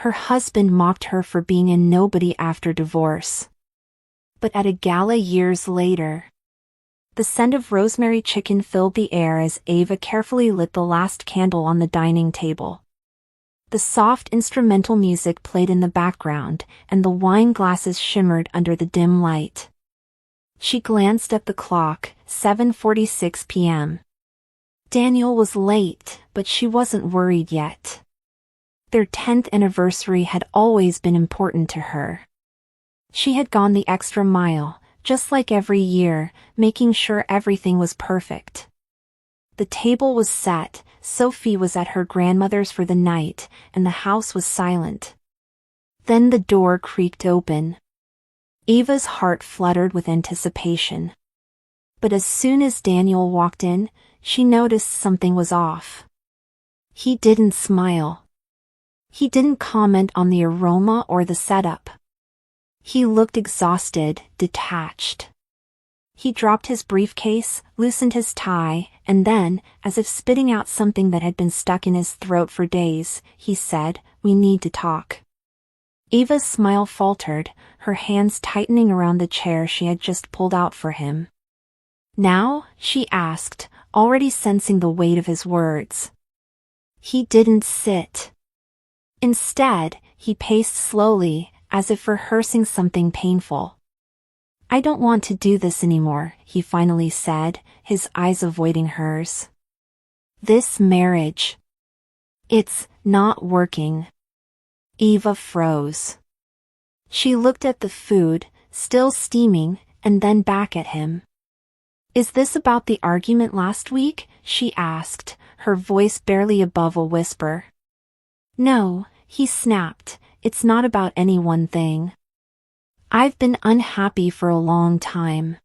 Her husband mocked her for being a nobody after divorce. But at a gala years later, the scent of rosemary chicken filled the air as Ava carefully lit the last candle on the dining table. The soft instrumental music played in the background, and the wine glasses shimmered under the dim light. She glanced at the clock, 7:46 p.m. Daniel was late, but she wasn't worried yet. Their 10th anniversary had always been important to her. She had gone the extra mile, just like every year, making sure everything was perfect. The table was set, Sophie was at her grandmother's for the night, and the house was silent. Then the door creaked open. Ava's heart fluttered with anticipation. But as soon as Daniel walked in, she noticed something was off. He didn't smile. He didn't comment on the aroma or the setup. He looked exhausted, detached. He dropped his briefcase, loosened his tie, and then, as if spitting out something that had been stuck in his throat for days, he said, "We need to talk." Ava's smile faltered, her hands tightening around the chair she had just pulled out for him. "Now?" she asked, already sensing the weight of his words. He didn't sit. Instead, he paced slowly, as if rehearsing something painful. "I don't want to do this anymore," he finally said, his eyes avoiding hers. "This marriage. It's not working." Ava froze. She looked at the food, still steaming, and then back at him. "Is this about the argument last week?" she asked, her voice barely above a whisper. "No," he snapped, "it's not about any one thing. I've been unhappy for a long time."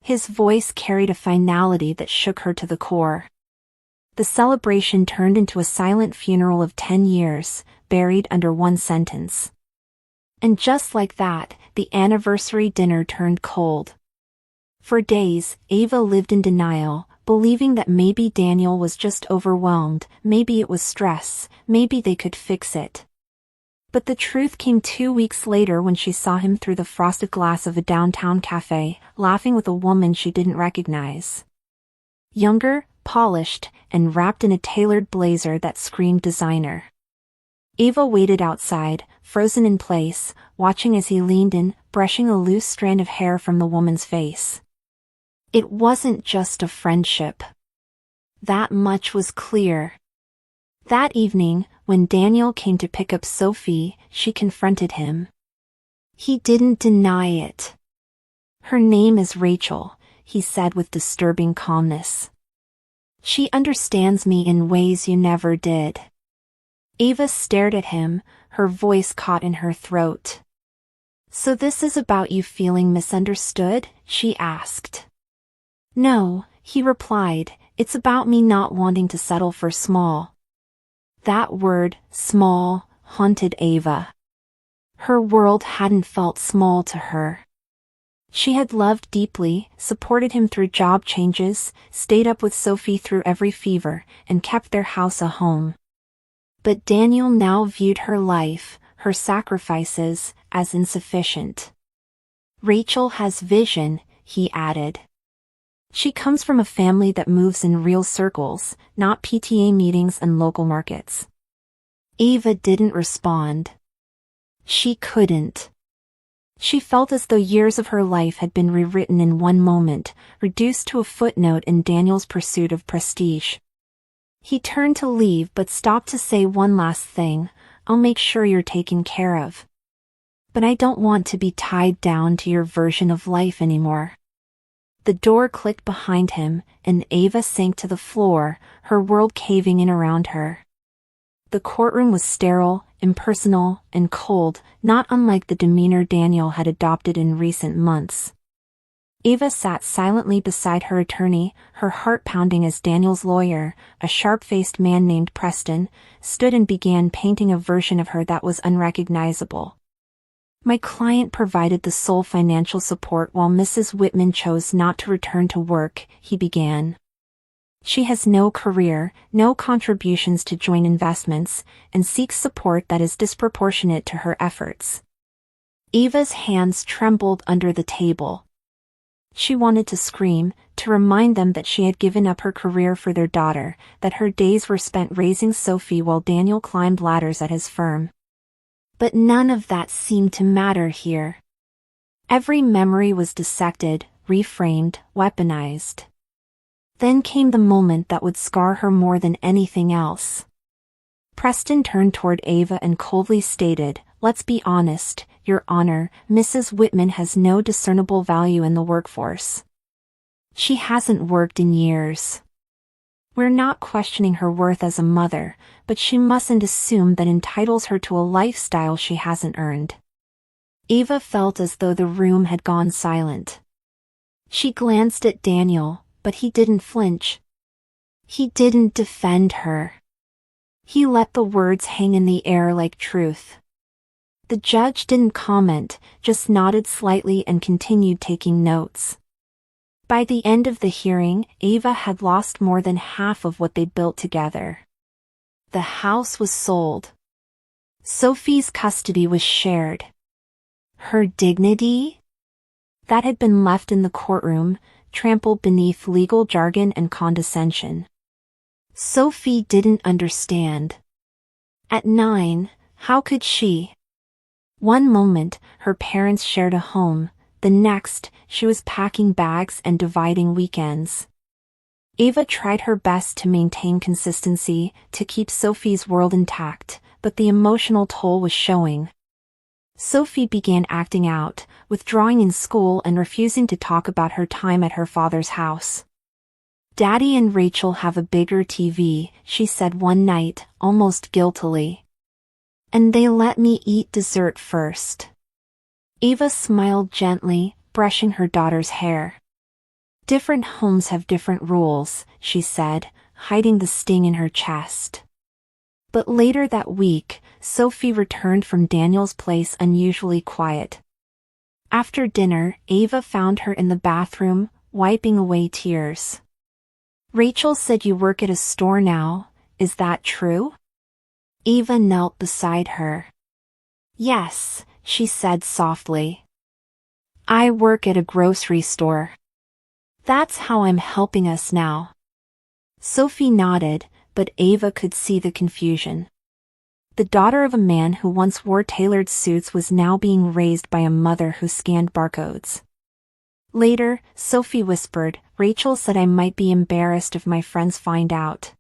His voice carried a finality that shook her to the core. The celebration turned into a silent funeral of 10 years, buried under one sentence. And just like that, the anniversary dinner turned cold. For days, Ava lived in denial, believing that maybe Daniel was just overwhelmed, maybe it was stress, maybe they could fix it. But the truth came 2 weeks later when she saw him through the frosted glass of a downtown cafe, laughing with a woman she didn't recognize. Younger, polished, and wrapped in a tailored blazer that screamed designer. Ava waited outside, frozen in place, watching as he leaned in, brushing a loose strand of hair from the woman's face. It wasn't just a friendship. That much was clear. That evening, when Daniel came to pick up Sophie, she confronted him. He didn't deny it. "Her name is Rachel," he said with disturbing calmness. "She understands me in ways you never did." Ava stared at him, her voice caught in her throat. "So this is about you feeling misunderstood?" she asked. "No," he replied, "it's about me not wanting to settle for small." That word, small, haunted Ava. Her world hadn't felt small to her. She had loved deeply, supported him through job changes, stayed up with Sophie through every fever, and kept their house a home. But Daniel now viewed her life, her sacrifices, as insufficient. "Rachel has vision," he added. "She comes from a family that moves in real circles, not PTA meetings and local markets." Ava didn't respond. She couldn't. She felt as though years of her life had been rewritten in one moment, reduced to a footnote in Daniel's pursuit of prestige. He turned to leave but stopped to say one last thing, "I'll make sure you're taken care of. But I don't want to be tied down to your version of life anymore." The door clicked behind him, and Ava sank to the floor, her world caving in around her. The courtroom was sterile, impersonal, and cold, not unlike the demeanor Daniel had adopted in recent months. Ava sat silently beside her attorney, her heart pounding as Daniel's lawyer, a sharp-faced man named Preston, stood and began painting a version of her that was unrecognizable. "My client provided the sole financial support while Mrs. Whitman chose not to return to work," he began. She has no career, no contributions to joint investments, and seeks support that is disproportionate to her efforts. Eva's hands trembled under the table. She wanted to scream, to remind them that she had given up her career for their daughter, that her days were spent raising Sophie while Daniel climbed ladders at his firm. But none of that seemed to matter here. Every memory was dissected, reframed, weaponized. Then came the moment that would scar her more than anything else. Preston turned toward Ava and coldly stated, "Let's be honest, Your Honor, Mrs. Whitman has no discernible value in the workforce. She hasn't worked in years. We're not questioning her worth as a mother, but she mustn't assume that entitles her to a lifestyle she hasn't earned." Ava felt as though the room had gone silent. She glanced at Daniel, but he didn't flinch. He didn't defend her. He let the words hang in the air like truth. The judge didn't comment, just nodded slightly and continued taking notes. By the end of the hearing, Ava had lost more than half of what they'd built together. The house was sold. Sophie's custody was shared. Her dignity? That had been left in the courtroom, trampled beneath legal jargon and condescension. Sophie didn't understand. At 9, how could she? One moment, her parents shared a home, the next, she was packing bags and dividing weekends. Ava tried her best to maintain consistency, to keep Sophie's world intact, but the emotional toll was showing. Sophie began acting out, withdrawing in school and refusing to talk about her time at her father's house. "Daddy and Rachel have a bigger TV," she said one night, almost guiltily. "And they let me eat dessert first." Ava smiled gently, brushing her daughter's hair. "Different homes have different rules," she said, hiding the sting in her chest. But later that week, Sophie returned from Daniel's place unusually quiet. After dinner, Ava found her in the bathroom, wiping away tears. "Rachel said you work at a store now, is that true?" Ava knelt beside her. "Yes," she said softly. "I work at a grocery store. That's how I'm helping us now." Sophie nodded, but Ava could see the confusion. The daughter of a man who once wore tailored suits was now being raised by a mother who scanned barcodes. Later, Sophie whispered, "Rachel said I might be embarrassed if my friends find out."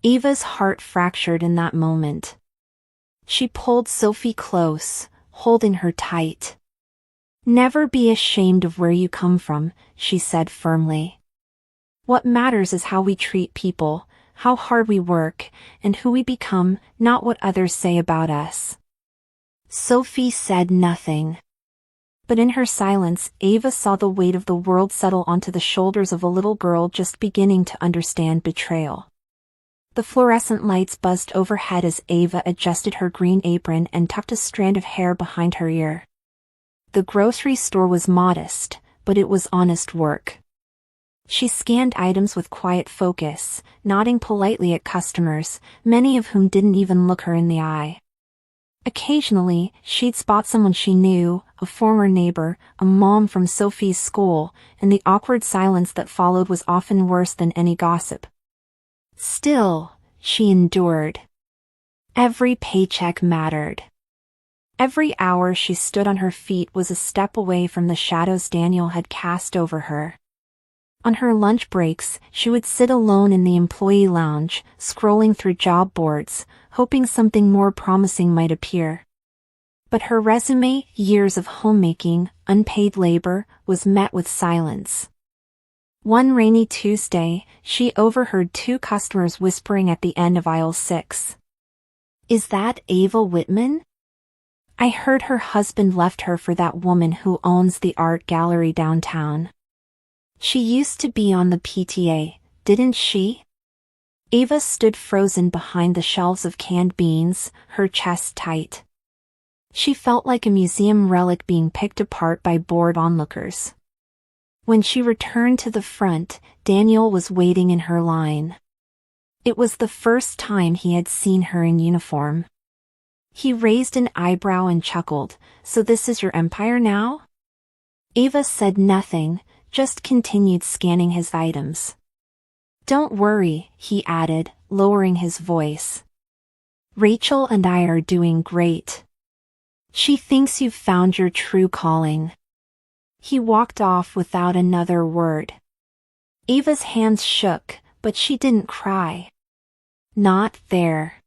Ava's heart fractured in that moment. She pulled Sophie close, holding her tight. "Never be ashamed of where you come from," she said firmly. "What matters is how we treat people, how hard we work, and who we become, not what others say about us." Sophie said nothing. But in her silence, Ava saw the weight of the world settle onto the shoulders of a little girl just beginning to understand betrayal. The fluorescent lights buzzed overhead as Ava adjusted her green apron and tucked a strand of hair behind her ear. The grocery store was modest, but it was honest work. She scanned items with quiet focus, nodding politely at customers, many of whom didn't even look her in the eye. Occasionally, she'd spot someone she knew, a former neighbor, a mom from Sophie's school, and the awkward silence that followed was often worse than any gossip. Still, she endured. Every paycheck mattered. Every hour she stood on her feet was a step away from the shadows Daniel had cast over her. On her lunch breaks, she would sit alone in the employee lounge, scrolling through job boards, hoping something more promising might appear. But her resume, years of homemaking, unpaid labor, was met with silence. One rainy Tuesday, she overheard two customers whispering at the end of aisle 6. "Is that Ava Whitman? I heard her husband left her for that woman who owns the art gallery downtown. She used to be on the PTA, didn't she?" Ava stood frozen behind the shelves of canned beans, her chest tight. She felt like a museum relic being picked apart by bored onlookers. When she returned to the front, Daniel was waiting in her line. It was the first time he had seen her in uniform. He raised an eyebrow and chuckled. "So this is your empire now?" Ava said nothing, just continued scanning his items. "Don't worry," he added, lowering his voice. "Rachel and I are doing great. She thinks you've found your true calling." He walked off without another word. Ava's hands shook, but she didn't cry. Not there.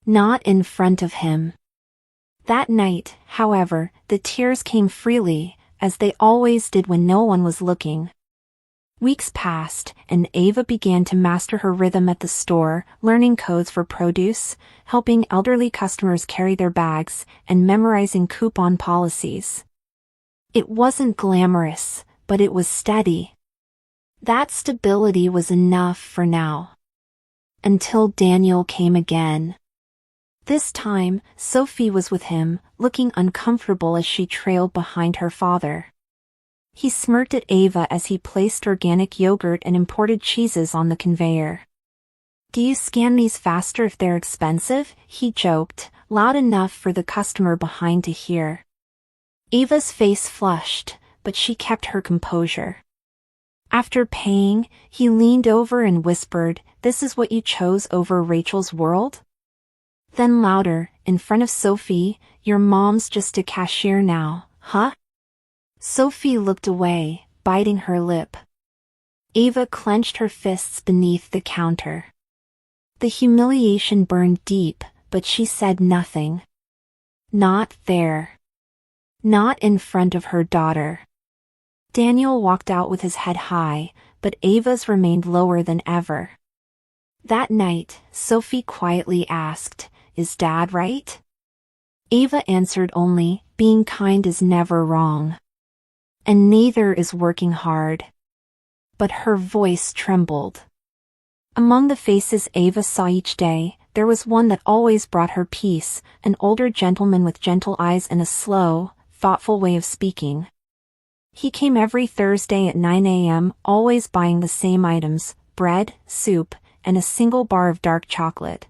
Not in front of him. That night, however, the tears came freely, as they always did when no one was looking. Weeks passed, and Ava began to master her rhythm at the store, learning codes for produce, helping elderly customers carry their bags, and memorizing coupon policies. It wasn't glamorous, but it was steady. That stability was enough for now. Until Daniel came again. This time, Sophie was with him, looking uncomfortable as she trailed behind her father. He smirked at Ava as he placed organic yogurt and imported cheeses on the conveyor. "Do you scan these faster if they're expensive?" he joked, loud enough for the customer behind to hear. Ava's face flushed, but she kept her composure. After paying, he leaned over and whispered, "This is what you chose over Rachel's world?" Then louder, in front of Sophie, "Your mom's just a cashier now, huh?" Sophie looked away, biting her lip. Ava clenched her fists beneath the counter. The humiliation burned deep, but she said nothing. Not there. Not in front of her daughter. Daniel walked out with his head high, but Ava's remained lower than ever. That night, Sophie quietly asked, "Is Dad right?" Ava answered only, "Being kind is never wrong. And neither is working hard." But her voice trembled. Among the faces Ava saw each day, there was one that always brought her peace, an older gentleman with gentle eyes and a slow, thoughtful way of speaking. He came every Thursday at 9 a.m., always buying the same items, bread, soup, and a single bar of dark chocolate.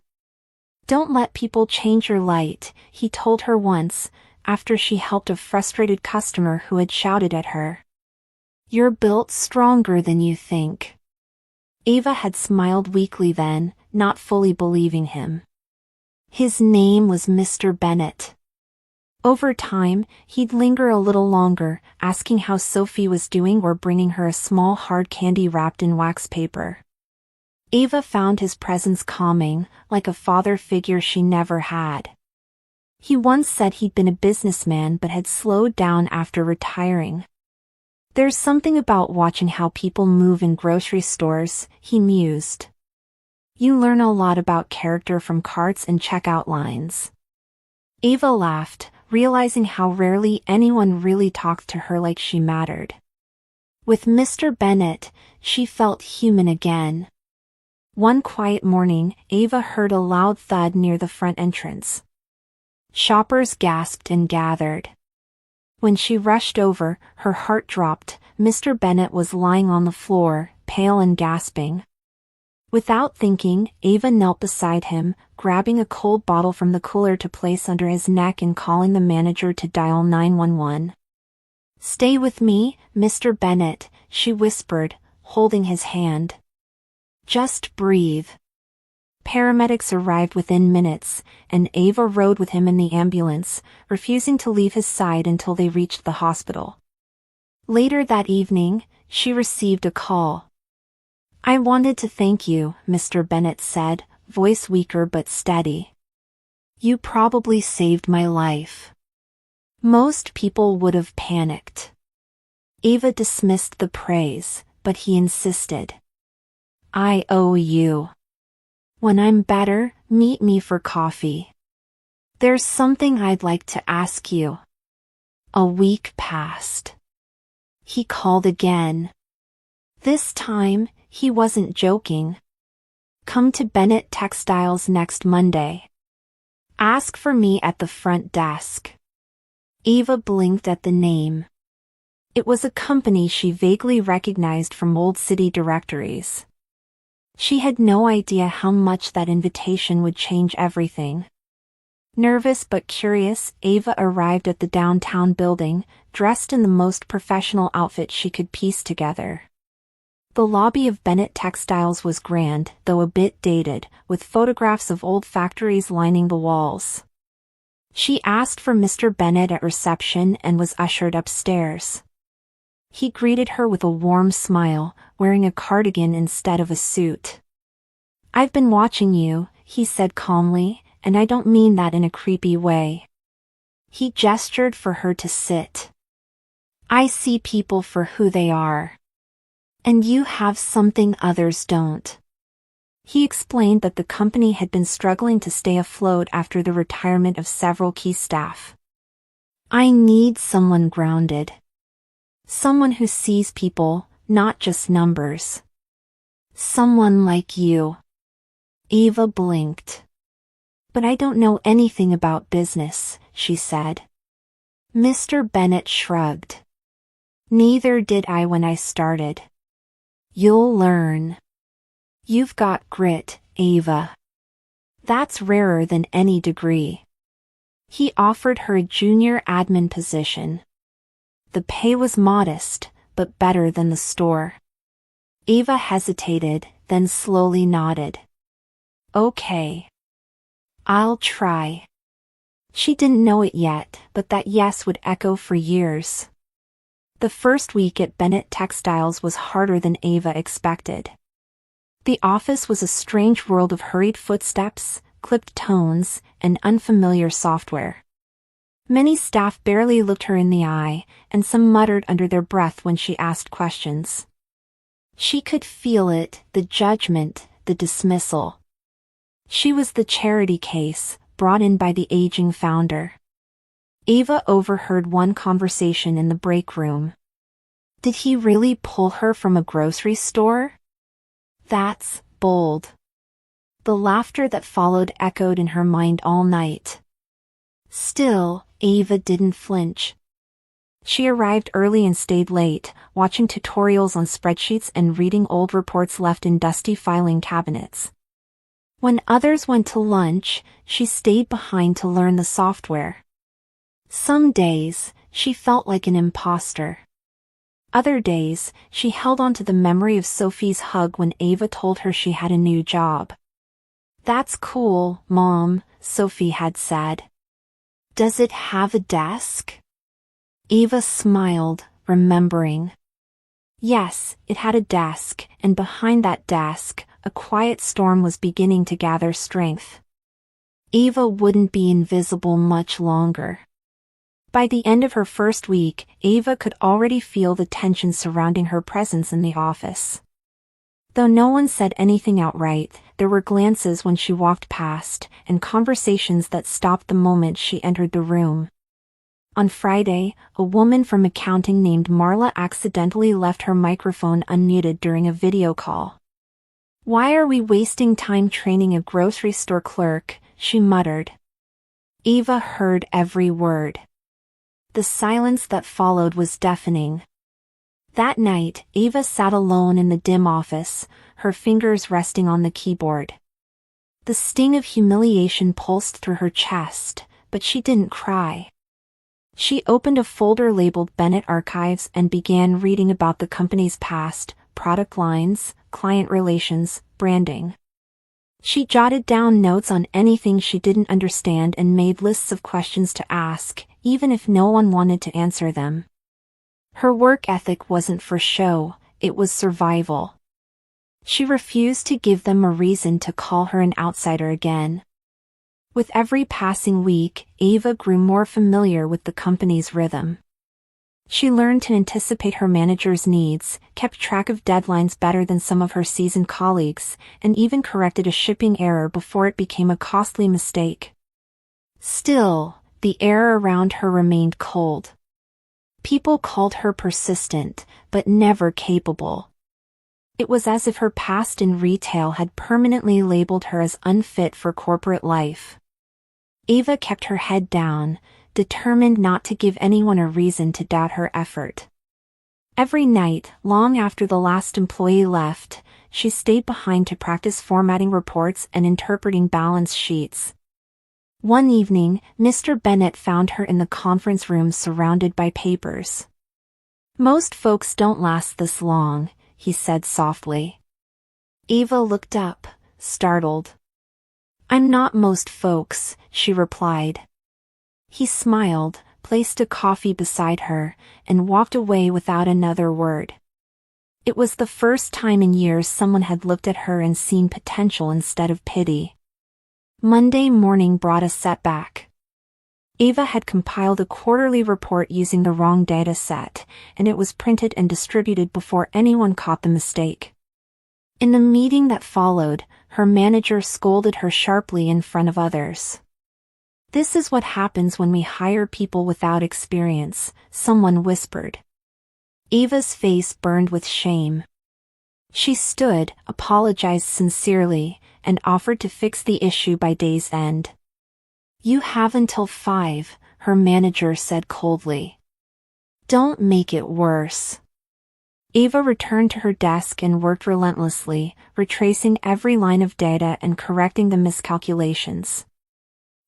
"Don't let people change your light," he told her once, after she helped a frustrated customer who had shouted at her. "You're built stronger than you think." Ava had smiled weakly then, not fully believing him. His name was Mr. Bennett. Over time, he'd linger a little longer, asking how Sophie was doing or bringing her a small hard candy wrapped in wax paper. Ava found his presence calming, like a father figure she never had. He once said he'd been a businessman but had slowed down after retiring. "There's something about watching how people move in grocery stores," he mused. "You learn a lot about character from carts and checkout lines." Ava laughed, realizing how rarely anyone really talked to her like she mattered. With Mr. Bennett, she felt human again. One quiet morning, Ava heard a loud thud near the front entrance. Shoppers gasped and gathered. When she rushed over, her heart dropped. Mr. Bennett was lying on the floor, pale and gasping. Without thinking, Ava knelt beside him, grabbing a cold bottle from the cooler to place under his neck and calling the manager to dial 911. "Stay with me, Mr. Bennett," she whispered, holding his hand. "Just breathe." Paramedics arrived within minutes, and Ava rode with him in the ambulance, refusing to leave his side until they reached the hospital. Later that evening, she received a call. "I wanted to thank you," Mr. Bennett said, voice weaker but steady. "You probably saved my life." Most people would have panicked. Ava dismissed the praise, but he insisted. "I owe you. When I'm better, meet me for coffee. There's something I'd like to ask you." A week passed. He called again. This time, he wasn't joking. "Come to Bennett Textiles next Monday. Ask for me at the front desk." Ava blinked at the name. It was a company she vaguely recognized from old city directories. She had no idea how much that invitation would change everything. Nervous but curious, Ava arrived at the downtown building, dressed in the most professional outfit she could piece together. The lobby of Bennett Textiles was grand, though a bit dated, with photographs of old factories lining the walls. She asked for Mr. Bennett at reception and was ushered upstairs. He greeted her with a warm smile, wearing a cardigan instead of a suit. "I've been watching you," he said calmly, "and I don't mean that in a creepy way." He gestured for her to sit. "I see people for who they are. And you have something others don't." He explained that the company had been struggling to stay afloat after the retirement of several key staff. "I need someone grounded. Someone who sees people, not just numbers. Someone like you." Ava blinked. "But I don't know anything about business," she said. Mr. Bennett shrugged. "Neither did I when I started. You'll learn. You've got grit, Ava. That's rarer than any degree." He offered her a junior admin position. The pay was modest, but better than the store. Ava hesitated, then slowly nodded. "Okay. I'll try." She didn't know it yet, but that yes would echo for years. The first week at Bennett Textiles was harder than Ava expected. The office was a strange world of hurried footsteps, clipped tones, and unfamiliar software. Many staff barely looked her in the eye, and some muttered under their breath when she asked questions. She could feel it, the judgment, the dismissal. She was the charity case, brought in by the aging founder. Ava overheard one conversation in the break room. Did he really pull her from a grocery store? That's bold. The laughter that followed echoed in her mind all night. Still, Ava didn't flinch. She arrived early and stayed late, watching tutorials on spreadsheets and reading old reports left in dusty filing cabinets. When others went to lunch, she stayed behind to learn the software. Some days, she felt like an imposter. Other days, she held on to the memory of Sophie's hug when Ava told her she had a new job. "That's cool, Mom," Sophie had said. "Does it have a desk?" Ava smiled, remembering. Yes, it had a desk, and behind that desk, a quiet storm was beginning to gather strength. Ava wouldn't be invisible much longer. By the end of her first week, Ava could already feel the tension surrounding her presence in the office. Though no one said anything outright, there were glances when she walked past, and conversations that stopped the moment she entered the room. On Friday, a woman from accounting named Marla accidentally left her microphone unmuted during a video call. "Why are we wasting time training a grocery store clerk?" she muttered. Ava heard every word. The silence that followed was deafening. That night, Ava sat alone in the dim office, her fingers resting on the keyboard. The sting of humiliation pulsed through her chest, but she didn't cry. She opened a folder labeled Bennett Archives and began reading about the company's past, product lines, client relations, branding. She jotted down notes on anything she didn't understand and made lists of questions to ask, even if no one wanted to answer them. Her work ethic wasn't for show, it was survival. She refused to give them a reason to call her an outsider again. With every passing week, Ava grew more familiar with the company's rhythm. She learned to anticipate her manager's needs, kept track of deadlines better than some of her seasoned colleagues, and even corrected a shipping error before it became a costly mistake. Still, the air around her remained cold. People called her persistent, but never capable. It was as if her past in retail had permanently labeled her as unfit for corporate life. Ava kept her head down, determined not to give anyone a reason to doubt her effort. Every night, long after the last employee left, she stayed behind to practice formatting reports and interpreting balance sheets. One evening, Mr. Bennett found her in the conference room surrounded by papers. "Most folks don't last this long," he said softly. Eva looked up, startled. "I'm not most folks," she replied. He smiled, placed a coffee beside her, and walked away without another word. It was the first time in years someone had looked at her and seen potential instead of pity. Monday morning brought a setback. Eva had compiled a quarterly report using the wrong data set, and it was printed and distributed before anyone caught the mistake. In the meeting that followed, her manager scolded her sharply in front of others. "This is what happens when we hire people without experience," someone whispered. Eva's face burned with shame. She stood, apologized sincerely, and offered to fix the issue by day's end. "You have until 5, her manager said coldly. "Don't make it worse." Eva returned to her desk and worked relentlessly, retracing every line of data and correcting the miscalculations.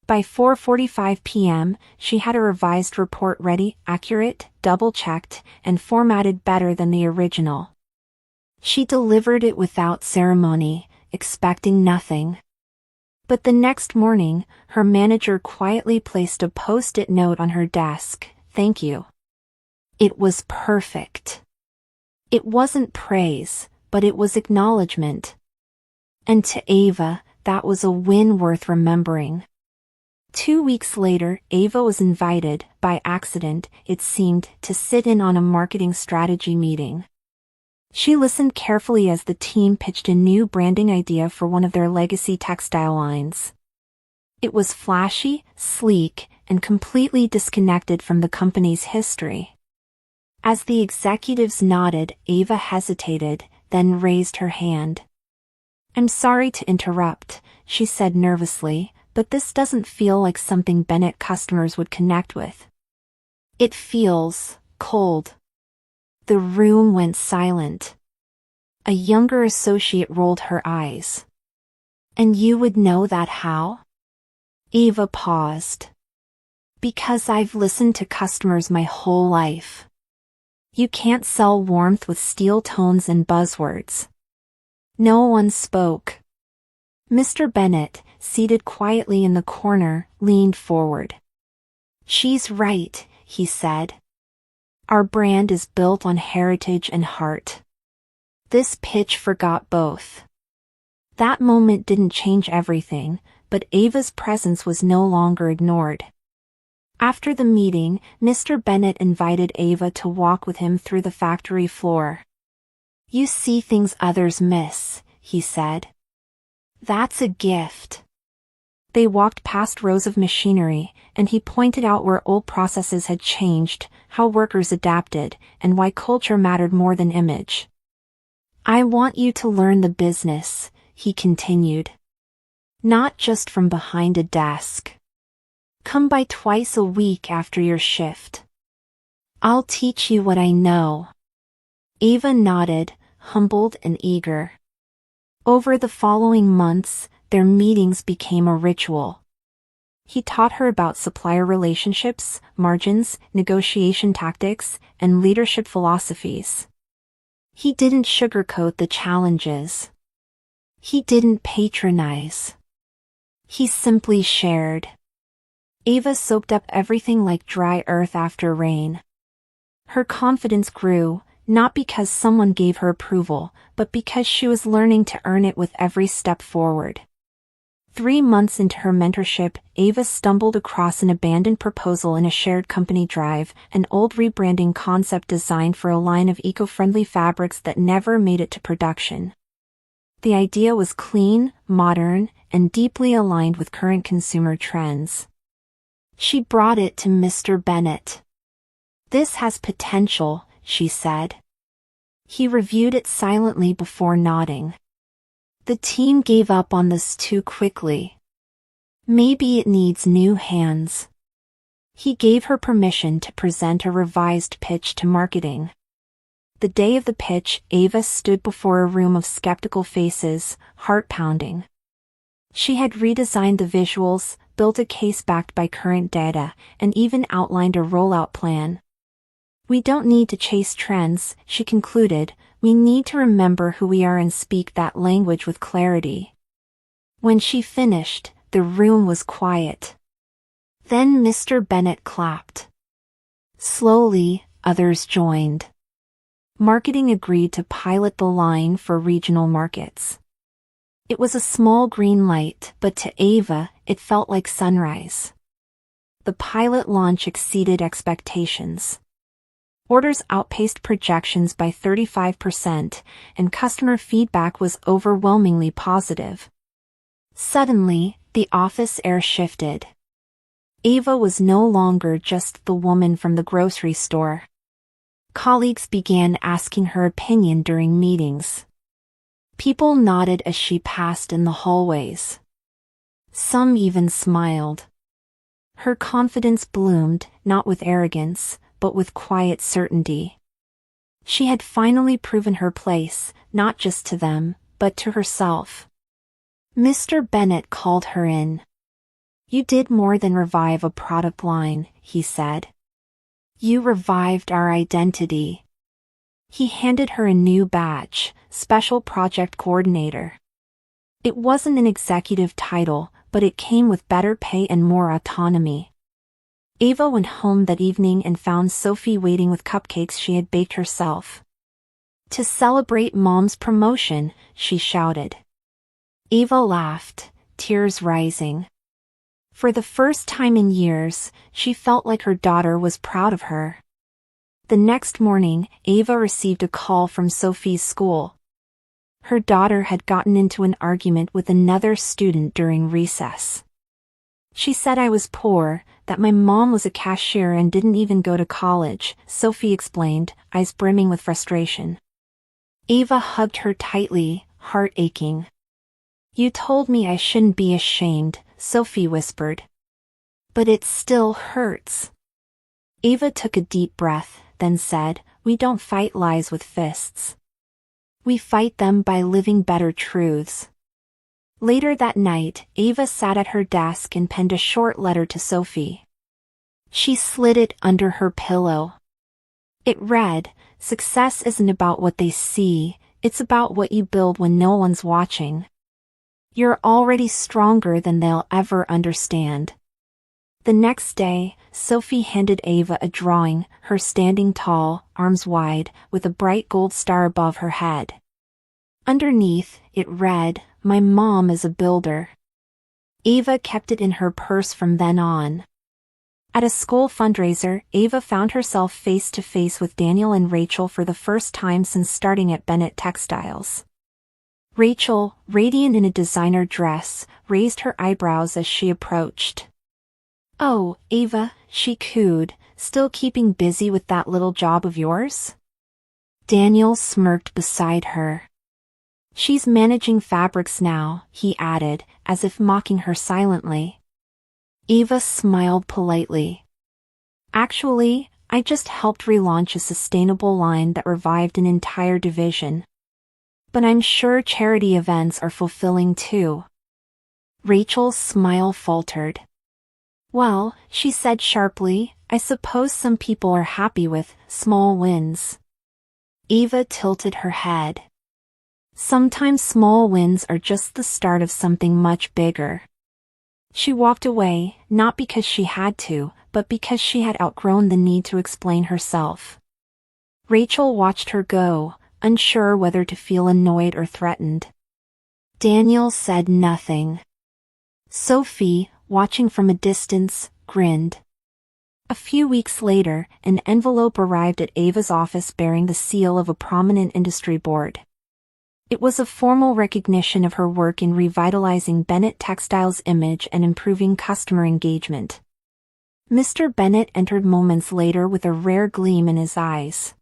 By 4:45 p.m., she had a revised report ready, accurate, double-checked, and formatted better than the original. She delivered it without ceremony, expecting nothing. But the next morning, her manager quietly placed a post-it note on her desk, "Thank you." It was perfect. It wasn't praise, but it was acknowledgement. And to Eva, that was a win worth remembering. 2 weeks later, Eva was invited, by accident, it seemed, to sit in on a marketing strategy meeting. She listened carefully as the team pitched a new branding idea for one of their legacy textile lines. It was flashy, sleek, and completely disconnected from the company's history. As the executives nodded, Eva hesitated, then raised her hand. "I'm sorry to interrupt," she said nervously, "but this doesn't feel like something Bennett customers would connect with. It feels cold." The room went silent. A younger associate rolled her eyes. "And you would know that how?" Eva paused. "Because I've listened to customers my whole life. You can't sell warmth with steel tones and buzzwords." No one spoke. Mr. Bennett, seated quietly in the corner, leaned forward. "She's right," he said. "Our brand is built on heritage and heart." This pitch forgot both. That moment didn't change everything, but Ava's presence was no longer ignored. After the meeting, Mr. Bennett invited Eva to walk with him through the factory floor. "You see things others miss," he said. "That's a gift." They walked past rows of machinery, and he pointed out where old processes had changed, how workers adapted, and why culture mattered more than image. "I want you to learn the business," he continued. "Not just from behind a desk. Come by twice a week after your shift. I'll teach you what I know." Eva nodded, humbled and eager. Over the following months, their meetings became a ritual. He taught her about supplier relationships, margins, negotiation tactics, and leadership philosophies. He didn't sugarcoat the challenges. He didn't patronize. He simply shared. Eva soaked up everything like dry earth after rain. Her confidence grew, not because someone gave her approval, but because she was learning to earn it with every step forward. 3 months into her mentorship, Eva stumbled across an abandoned proposal in a shared company drive, an old rebranding concept designed for a line of eco-friendly fabrics that never made it to production. The idea was clean, modern, and deeply aligned with current consumer trends. She brought it to Mr. Bennett. "This has potential," she said. He reviewed it silently before nodding. "The team gave up on this too quickly. Maybe it needs new hands." He gave her permission to present a revised pitch to marketing. The day of the pitch, Ava stood before a room of skeptical faces, heart pounding. She had redesigned the visuals, built a case backed by current data, and even outlined a rollout plan. "We don't need to chase trends," she concluded, "we need to remember who we are and speak that language with clarity." When she finished, the room was quiet. Then Mr. Bennett clapped. Slowly, others joined. Marketing agreed to pilot the line for regional markets. It was a small green light, but to Ava, it felt like sunrise. The pilot launch exceeded expectations. Orders outpaced projections by 35%, and customer feedback was overwhelmingly positive. Suddenly, the office air shifted. Ava was no longer just the woman from the grocery store. Colleagues began asking her opinion during meetings. People nodded as she passed in the hallways. Some even smiled. Her confidence bloomed, not with arrogance, but with quiet certainty. She had finally proven her place, not just to them, but to herself. Mr. Bennett called her in. "You did more than revive a product line," he said. "You revived our identity." He handed her a new badge, Special Project Coordinator. It wasn't an executive title, but it came with better pay and more autonomy. Ava went home that evening and found Sophie waiting with cupcakes she had baked herself. "To celebrate Mom's promotion," she shouted. Ava laughed, tears rising. For the first time in years, she felt like her daughter was proud of her. The next morning, Ava received a call from Sophie's school. Her daughter had gotten into an argument with another student during recess. "She said I was poor, that my mom was a cashier and didn't even go to college," Sophie explained, eyes brimming with frustration. Ava hugged her tightly, heart aching. "You told me I shouldn't be ashamed," Sophie whispered. "But it still hurts." Ava took a deep breath, then said, "We don't fight lies with fists. We fight them by living better truths." Later that night, Ava sat at her desk and penned a short letter to Sophie. She slid it under her pillow. It read, "Success isn't about what they see, it's about what you build when no one's watching. You're already stronger than they'll ever understand." The next day, Sophie handed Ava a drawing, her standing tall, arms wide, with a bright gold star above her head. Underneath, it read, "My mom is a builder." Ava kept it in her purse from then on. At a school fundraiser, Ava found herself face to face with Daniel and Rachel for the first time since starting at Bennett Textiles. Rachel, radiant in a designer dress, raised her eyebrows as she approached. "Oh, Ava," she cooed, "still keeping busy with that little job of yours?" Daniel smirked beside her. "She's managing fabrics now," he added, as if mocking her silently. Ava smiled politely. "Actually, I just helped relaunch a sustainable line that revived an entire division. But I'm sure charity events are fulfilling too." Rachel's smile faltered. "Well," she said sharply, "I suppose some people are happy with small wins." Ava tilted her head. "Sometimes small wins are just the start of something much bigger." She walked away, not because she had to, but because she had outgrown the need to explain herself. Rachel watched her go, unsure whether to feel annoyed or threatened. Daniel said nothing. Sophie, watching from a distance, grinned. A few weeks later, an envelope arrived at Ava's office bearing the seal of a prominent industry board. It was a formal recognition of her work in revitalizing Bennett Textiles' image and improving customer engagement. Mr. Bennett entered moments later with a rare gleam in his eyes.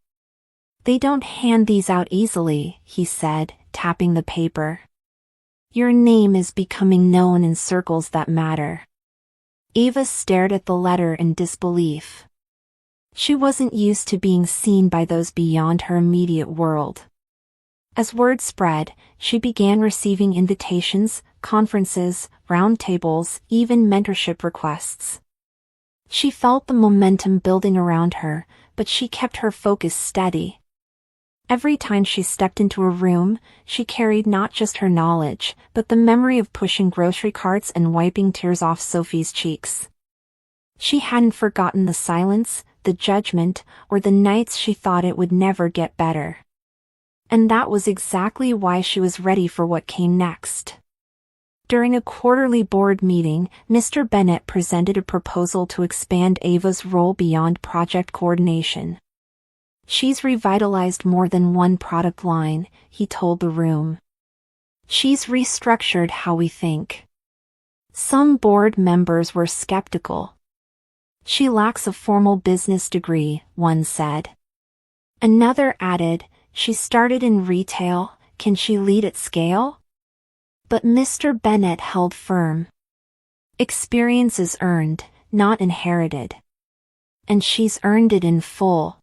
"They don't hand these out easily," he said, tapping the paper. "Your name is becoming known in circles that matter." Ava stared at the letter in disbelief. She wasn't used to being seen by those beyond her immediate world. As word spread, she began receiving invitations, conferences, roundtables, even mentorship requests. She felt the momentum building around her, but she kept her focus steady. Every time she stepped into a room, she carried not just her knowledge, but the memory of pushing grocery carts and wiping tears off Sophie's cheeks. She hadn't forgotten the silence, the judgment, or the nights she thought it would never get better. And that was exactly why she was ready for what came next. During a quarterly board meeting, Mr. Bennett presented a proposal to expand Ava's role beyond project coordination. "She's revitalized more than one product line," he told the room. "She's restructured how we think." Some board members were skeptical. "She lacks a formal business degree," one said. Another added, "She started in retail, can she lead at scale?" But Mr. Bennett held firm. "Experience is earned, not inherited. And she's earned it in full."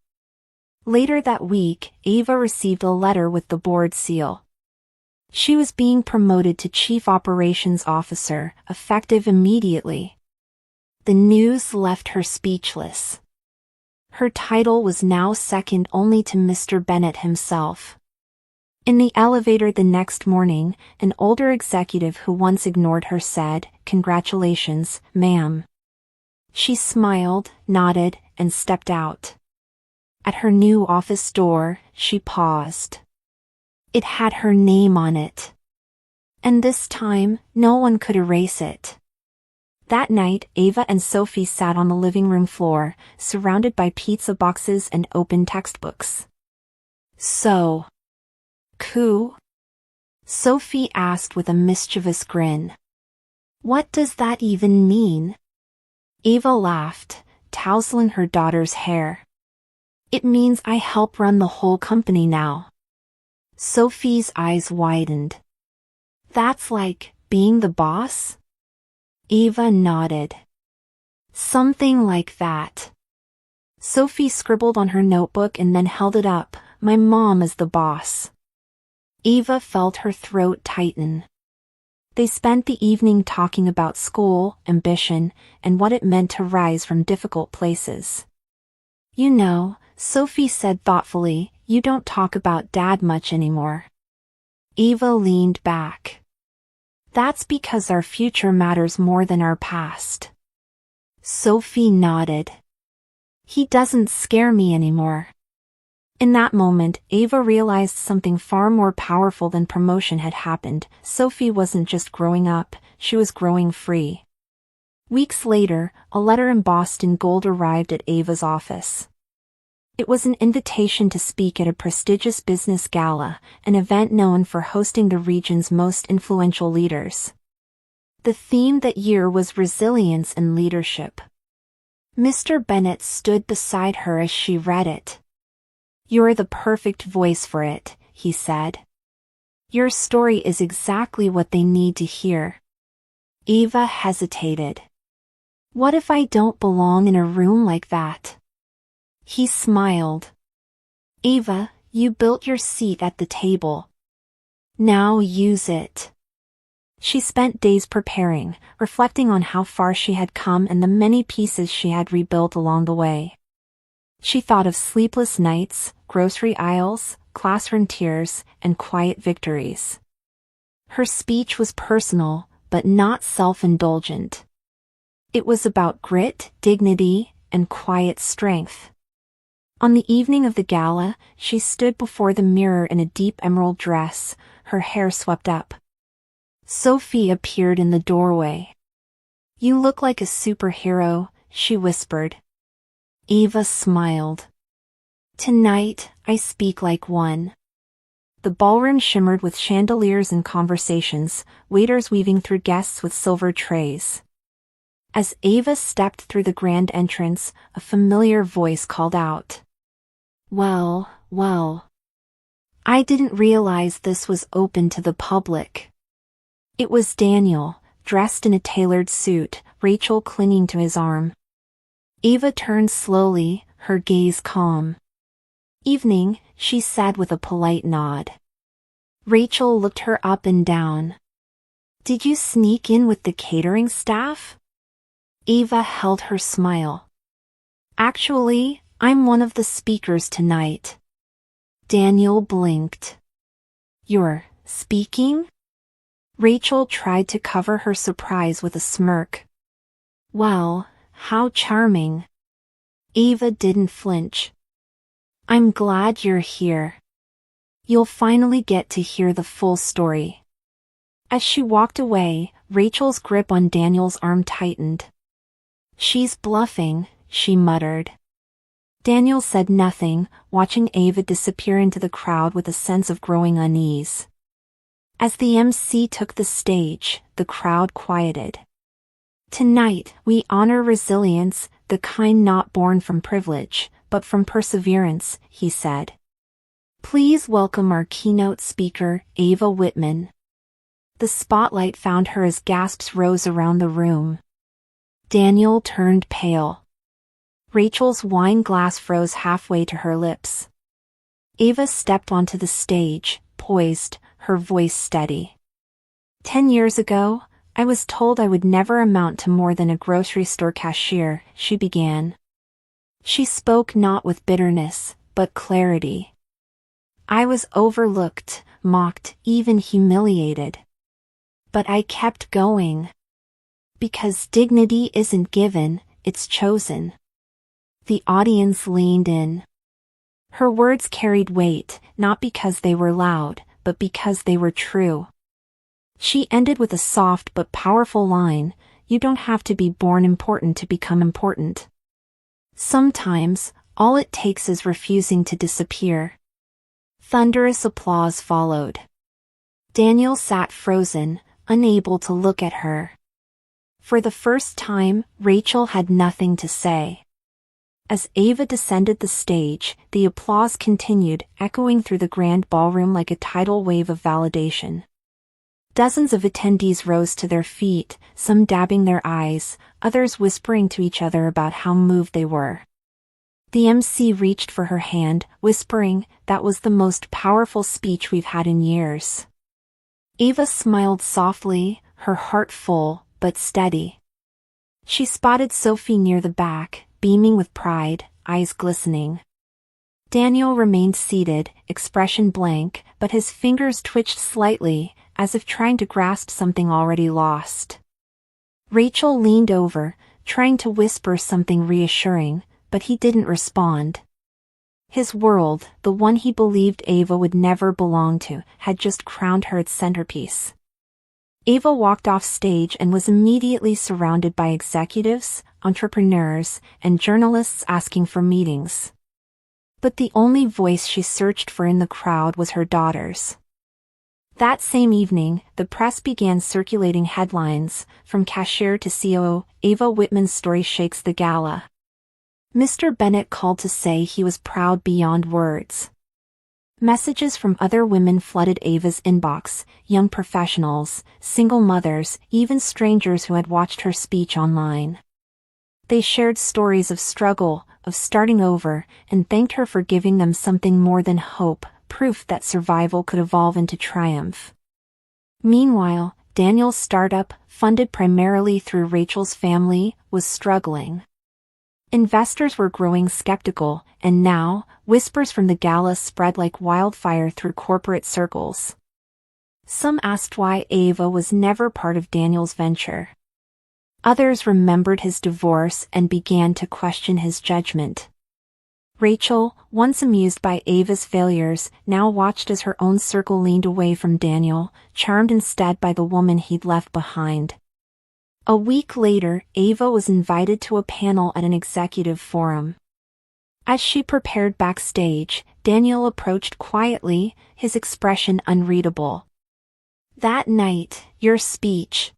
Later that week, Ava received a letter with the board seal. She was being promoted to Chief Operations Officer, effective immediately. The news left her speechless. Her title was now second only to Mr. Bennett himself. In the elevator the next morning, an older executive who once ignored her said, "Congratulations, ma'am." She smiled, nodded, and stepped out. At her new office door, she paused. It had her name on it. And this time, no one could erase it. That night, Ava and Sophie sat on the living room floor, surrounded by pizza boxes and open textbooks. "So, coup?" Sophie asked with a mischievous grin. "What does that even mean?" Ava laughed, tousling her daughter's hair. "It means I help run the whole company now." Sophie's eyes widened. "That's like being the boss?" Ava nodded. "Something like that." Sophie scribbled on her notebook and then held it up. "My mom is the boss." Ava felt her throat tighten. They spent the evening talking about school, ambition, and what it meant to rise from difficult places. "You know," Sophie said thoughtfully, "you don't talk about Dad much anymore." Ava leaned back. "That's because our future matters more than our past." Sophie nodded. "He doesn't scare me anymore." In that moment, Ava realized something far more powerful than promotion had happened. Sophie wasn't just growing up, she was growing free. Weeks later, a letter embossed in gold arrived at Ava's office. It was an invitation to speak at a prestigious business gala, an event known for hosting the region's most influential leaders. The theme that year was resilience and leadership. Mr. Bennett stood beside her as she read it. "You're the perfect voice for it," he said. "Your story is exactly what they need to hear." Ava hesitated. "What if I don't belong in a room like that?" He smiled. "Ava, you built your seat at the table. Now use it." She spent days preparing, reflecting on how far she had come and the many pieces she had rebuilt along the way. She thought of sleepless nights, grocery aisles, classroom tears, and quiet victories. Her speech was personal, but not self-indulgent. It was about grit, dignity, and quiet strength. On the evening of the gala, she stood before the mirror in a deep emerald dress, her hair swept up. Sophie appeared in the doorway. "You look like a superhero," she whispered. Ava smiled. "Tonight, I speak like one." The ballroom shimmered with chandeliers and conversations, waiters weaving through guests with silver trays. As Ava stepped through the grand entrance, a familiar voice called out. Well, well. I didn't realize this was open to the public." It was Daniel, dressed in a tailored suit, Rachel clinging to his arm. Ava turned slowly, her gaze calm. "Evening," she said with a polite nod. Rachel looked her up and down. "Did you sneak in with the catering staff?" Ava held her smile. "Actually, I'm one of the speakers tonight." Daniel blinked. "You're speaking?" Rachel tried to cover her surprise with a smirk. "Well, how charming." Ava didn't flinch. "I'm glad you're here. You'll finally get to hear the full story." As she walked away, Rachel's grip on Daniel's arm tightened. "She's bluffing," she muttered. Daniel said nothing, watching Ava disappear into the crowd with a sense of growing unease. As the MC took the stage, the crowd quieted. "Tonight, we honor resilience, the kind not born from privilege, but from perseverance," he said. "Please welcome our keynote speaker, Ava Whitman." The spotlight found her as gasps rose around the room. Daniel turned pale. Rachel's wine glass froze halfway to her lips. Ava stepped onto the stage, poised, her voice steady. "10 years ago, I was told I would never amount to more than a grocery store cashier," she began. She spoke not with bitterness, but clarity. "I was overlooked, mocked, even humiliated. But I kept going. Because dignity isn't given, it's chosen." The audience leaned in. Her words carried weight, not because they were loud, but because they were true. She ended with a soft but powerful line, "You don't have to be born important to become important. Sometimes, all it takes is refusing to disappear." Thunderous applause followed. Daniel sat frozen, unable to look at her. For the first time, Rachel had nothing to say. As Ava descended the stage, the applause continued, echoing through the grand ballroom like a tidal wave of validation. Dozens of attendees rose to their feet, some dabbing their eyes, others whispering to each other about how moved they were. The MC reached for her hand, whispering, "That was the most powerful speech we've had in years." Ava smiled softly, her heart full, but steady. She spotted Sophie near the back, beaming with pride, eyes glistening. Daniel remained seated, expression blank, but his fingers twitched slightly, as if trying to grasp something already lost. Rachel leaned over, trying to whisper something reassuring, but he didn't respond. His world, the one he believed Ava would never belong to, had just crowned her its centerpiece. Ava walked off stage and was immediately surrounded by executives, entrepreneurs, and journalists asking for meetings. But the only voice she searched for in the crowd was her daughter's. That same evening, the press began circulating headlines, from cashier to COO, Ava Whitman's story shakes the gala. Mr. Bennett called to say he was proud beyond words. Messages from other women flooded Ava's inbox, young professionals, single mothers, even strangers who had watched her speech online. They shared stories of struggle, of starting over, and thanked her for giving them something more than hope, proof that survival could evolve into triumph. Meanwhile, Daniel's startup, funded primarily through Rachel's family, was struggling. Investors were growing skeptical, and now, whispers from the gala spread like wildfire through corporate circles. Some asked why Ava was never part of Daniel's venture. Others remembered his divorce and began to question his judgment. Rachel, once amused by Ava's failures, now watched as her own circle leaned away from Daniel, charmed instead by the woman he'd left behind. A week later, Ava was invited to a panel at an executive forum. As she prepared backstage, Daniel approached quietly, his expression unreadable. "That night, your speech.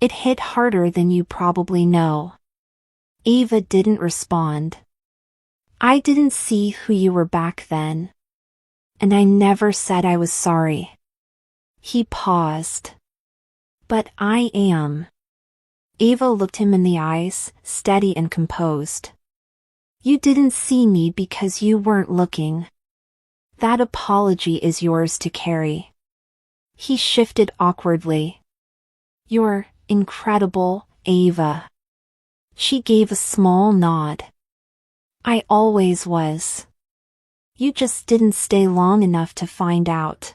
It hit harder than you probably know." Ava didn't respond. "I didn't see who you were back then. And I never said I was sorry." He paused. "But I am." Ava looked him in the eyes, steady and composed. You didn't see me because you weren't looking. That apology is yours to carry. He shifted awkwardly. You're incredible, Ava. She gave a small nod. I always was. You just didn't stay long enough to find out.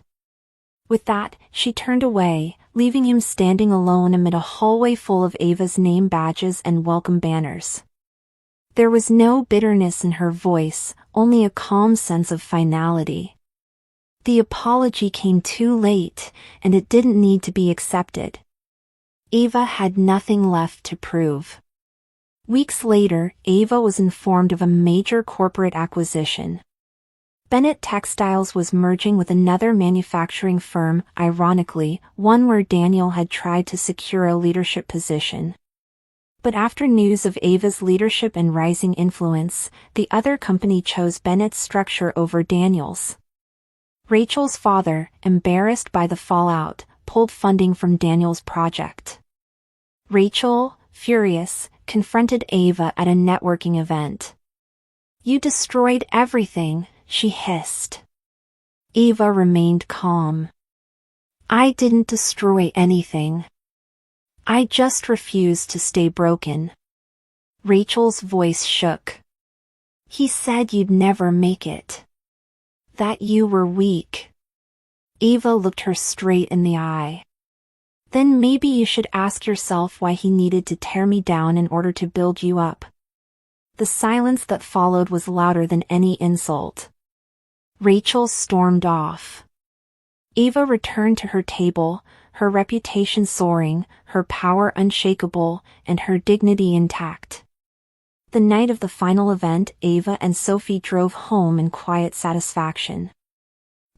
With that, she turned away, leaving him standing alone amid a hallway full of Ava's name badges and welcome banners. There was no bitterness in her voice, only a calm sense of finality. The apology came too late, and it didn't need to be accepted. Ava had nothing left to prove. Weeks later, Ava was informed of a major corporate acquisition. Bennett Textiles was merging with another manufacturing firm, ironically, one where Daniel had tried to secure a leadership position. But after news of Ava's leadership and rising influence, the other company chose Bennett's structure over Daniel's. Rachel's father, embarrassed by the fallout, pulled funding from Daniel's project. Rachel, furious, confronted Ava at a networking event. You destroyed everything, she hissed. Ava remained calm. I didn't destroy anything. I just refused to stay broken. Rachel's voice shook. He said you'd never make it. That you were weak. Ava looked her straight in the eye. Then maybe you should ask yourself why he needed to tear me down in order to build you up. The silence that followed was louder than any insult. Rachel stormed off. Ava returned to her table, her reputation soaring, her power unshakable, and her dignity intact. The night of the final event, Ava and Sophie drove home in quiet satisfaction.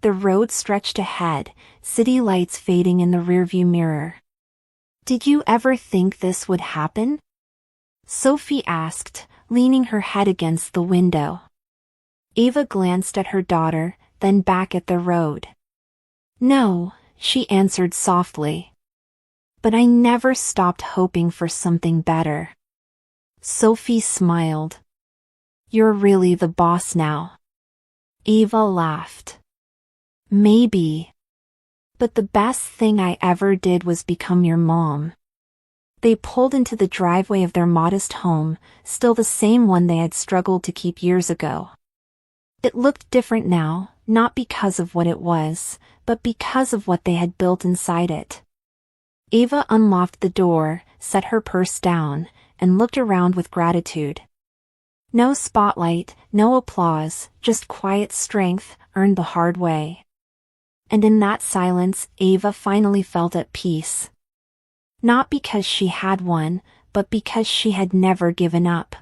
The road stretched ahead, city lights fading in the rearview mirror. Did you ever think this would happen? Sophie asked, leaning her head against the window. Ava glanced at her daughter, then back at the road. No, she answered softly. But I never stopped hoping for something better. Sophie smiled. You're really the boss now. Ava laughed. Maybe. But the best thing I ever did was become your mom. They pulled into the driveway of their modest home, still the same one they had struggled to keep years ago. It looked different now, not because of what it was, but because of what they had built inside it. Ava unlocked the door, set her purse down, and looked around with gratitude. No spotlight, no applause, just quiet strength, earned the hard way. And in that silence, Ava finally felt at peace. Not because she had won, but because she had never given up.